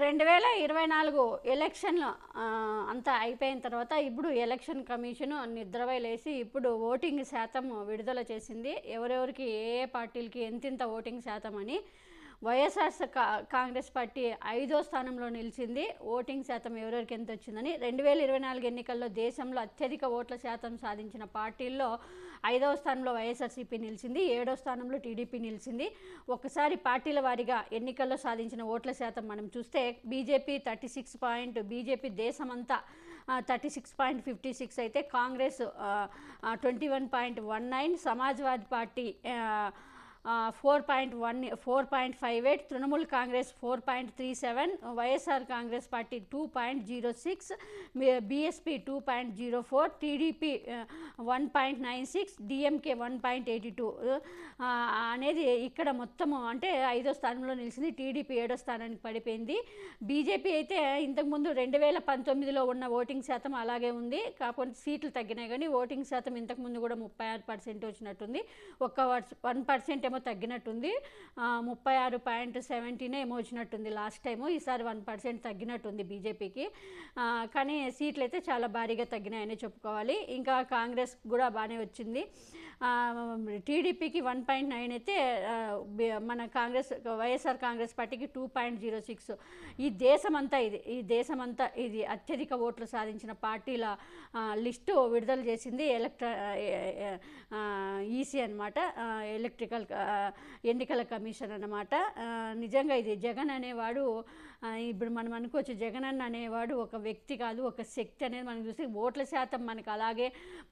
2024 ఎలక్షన్లు అంతా అయిపోయిన తర్వాత ఇప్పుడు ఎలక్షన్ కమిషన్ నిద్రపై లేసి ఇప్పుడు ఓటింగ్ శాతం విడుదల చేసింది. ఎవరెవరికి ఏ ఏ పార్టీలకి ఎంతింత ఓటింగ్ శాతం అని. వైఎస్ఆర్ కాంగ్రెస్ పార్టీ 5వ స్థానంలో నిలిచింది. ఓటింగ్ శాతం ఎవరెవరికి ఎంత వచ్చిందని. 2024 ఎన్నికల్లో దేశంలో అత్యధిక ఓట్ల శాతం సాధించిన పార్టీల్లో 5వ స్థానంలో వైఎస్ఆర్సీపీ నిలిచింది. 7వ స్థానంలో టీడీపీ నిలిచింది. ఒకసారి పార్టీల వారీగా ఎన్నికల్లో సాధించిన ఓట్ల శాతం మనం చూస్తే బీజేపీ 36 బీజేపీ దేశమంతా 36.56 అయితే Congress 21.19, Samajwadi party 4.58, Trinamool Congress 4.37, YSR Congress party 2.06, BSP 2.04, TDP 1.96, DMK 1.82 అనేది ఇక్కడ మొత్తము అంటే 5వ స్థానంలో నిలిచింది. టీడీపీ 7వ స్థానానికి పడిపోయింది. బీజేపీ అయితే ఇంతకుముందు 2019లో ఉన్న ఓటింగ్ శాతం అలాగే ఉంది, కాకపోతే సీట్లు తగ్గినాయి. కానీ ఓటింగ్ శాతం ఇంతకుముందు కూడా 36% వచ్చినట్టుంది. ఒక 1% ఏమో తగ్గినట్టుంది. 36.17 ఏమో వచ్చినట్టుంది లాస్ట్ టైము. ఈసారి 1% తగ్గినట్టుంది బీజేపీకి. కానీ సీట్లు అయితే చాలా భారీగా తగ్గినాయని చెప్పుకోవాలి. ఇంకా కాంగ్రెస్ కూడా బాగానే వచ్చింది. టీడీపీకి 1.9 అయితే మన వైఎస్ఆర్ కాంగ్రెస్ పార్టీకి 2.06. ఈ దేశమంతా ఇది అత్యధిక ఓట్లు సాధించిన పార్టీల లిస్టు విడుదల చేసింది ఈసీ అనమాట, ఎన్నికల కమిషన్ అన్నమాట. నిజంగా ఇది జగన్ అనేవాడు, ఇప్పుడు మనం అనుకోవచ్చు జగన్ అనేవాడు ఒక వ్యక్తి కాదు, ఒక శక్తి అనేది మనం చూస్తే ఓట్ల శాతం మనకు అలాగే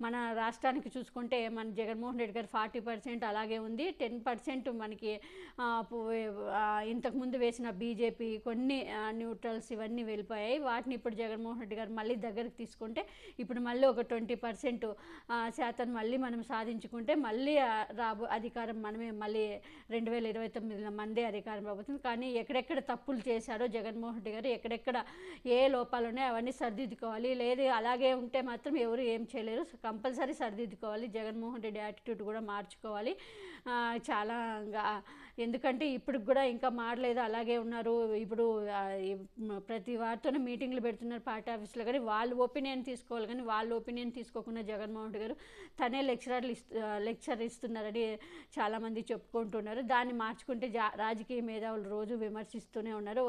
మన రాష్ట్రానికి చూసుకుంటే మన జగన్మోహన్ రెడ్డి గారు 40% అలాగే ఉంది. 10% మనకి ఇంతకుముందు వేసిన బీజేపీ కొన్ని న్యూట్రల్స్ ఇవన్నీ వెళ్ళిపోయాయి. వాటిని ఇప్పుడు జగన్మోహన్ రెడ్డి గారు మళ్ళీ దగ్గరికి తీసుకుంటే ఇప్పుడు మళ్ళీ ఒక 20% శాతం మళ్ళీ మనం సాధించుకుంటే మళ్ళీ అధికారం మనమే మళ్ళీ 2029లో మందే అధికారం రాబోతుంది. కానీ ఎక్కడెక్కడ తప్పులు చేశారో జగన్మోహన్ రెడ్డి గారు, ఎక్కడెక్కడ ఏ లోపాలు ఉన్నాయో అవన్నీ సరిదిద్దుకోవాలి. లేదు అలాగే ఉంటే మాత్రం ఎవరు ఏం చేయలేరు. కంపల్సరీ సరిదిద్దుకోవాలి. జగన్మోహన్ రెడ్డి యాటిట్యూడ్ కూడా మార్చుకోవాలి చాలా. ఎందుకంటే ఇప్పుడు కూడా ఇంకా మారలేదు, అలాగే ఉన్నారు. ఇప్పుడు ప్రతి వారితోనే మీటింగ్లు పెడుతున్నారు పార్టీ ఆఫీస్లో, కానీ వాళ్ళ ఒపీనియన్ తీసుకోవాలి. కానీ వాళ్ళ ఒపీనియన్ తీసుకోకుండా జగన్మోహన్ రెడ్డి గారు తనే లెక్చర్ ఇస్తున్నారని చాలామంది చెప్పుకుంటున్నారు. దాన్ని మార్చుకుంటే రాజకీయ మేధావులు రోజు విమర్శిస్తూనే ఉన్నారు.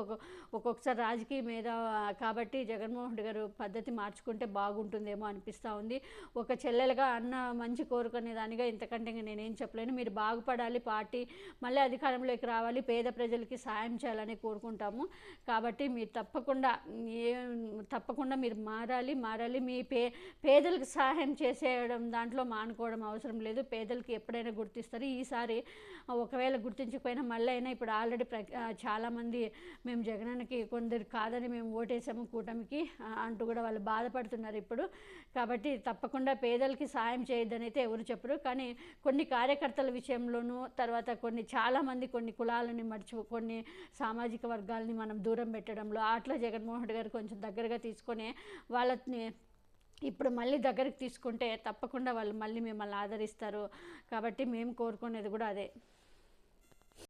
ఒక్కొక్కసారి రాజకీయ మేధావు కాబట్టి జగన్మోహన్ రెడ్డి గారు పద్ధతి మార్చుకుంటే బాగుంటుందేమో అనిపిస్తూ ఉంది. ఒక చెల్లెలుగా అన్న మంచి కోరుకునే దానిగా ఇంతకంటే నేనేం చెప్పలేను. మీరు బాగుపడాలి, పార్టీ మళ్ళీ అధికారంలోకి రావాలి, పేద ప్రజలకి సాయం చేయాలని కోరుకుంటాము. కాబట్టి మీరు తప్పకుండా మీరు మారాలి. మీ పేదలకు సహాయం చేసేయడం దాంట్లో మానుకోవడం అవసరం లేదు. పేదలకి ఎప్పుడైనా గుర్తిస్తారు. ఈసారి ఒకవేళ గుర్తించకపోయినా మళ్ళీ అయినా ఇప్పుడు ఆల్రెడీ చాలామంది మేము జగనన్నకి కొందరు కాదని మేము ఓటేసాము కూటమికి అంటూ కూడా వాళ్ళు బాధపడుతున్నారు ఇప్పుడు. కాబట్టి తప్పకుండా పేదలకి సాయం చేయొద్దని అయితే ఎవరు చెప్పరు. కానీ కొన్ని కార్యకర్తల విషయంలోనూ తర్వాత చాలామంది కొన్ని కులాలని కొన్ని సామాజిక వర్గాలని మనం దూరం పెట్టడంలో అట్లా జగన్మోహన్ రెడ్డి గారు కొంచెం దగ్గరగా తీసుకొని వాళ్ళని ఇప్పుడు మళ్ళీ దగ్గరికి తీసుకుంటే తప్పకుండా వాళ్ళు మళ్ళీ మిమ్మల్ని ఆదరిస్తారు. కాబట్టి మేము కోరుకునేది కూడా అదే.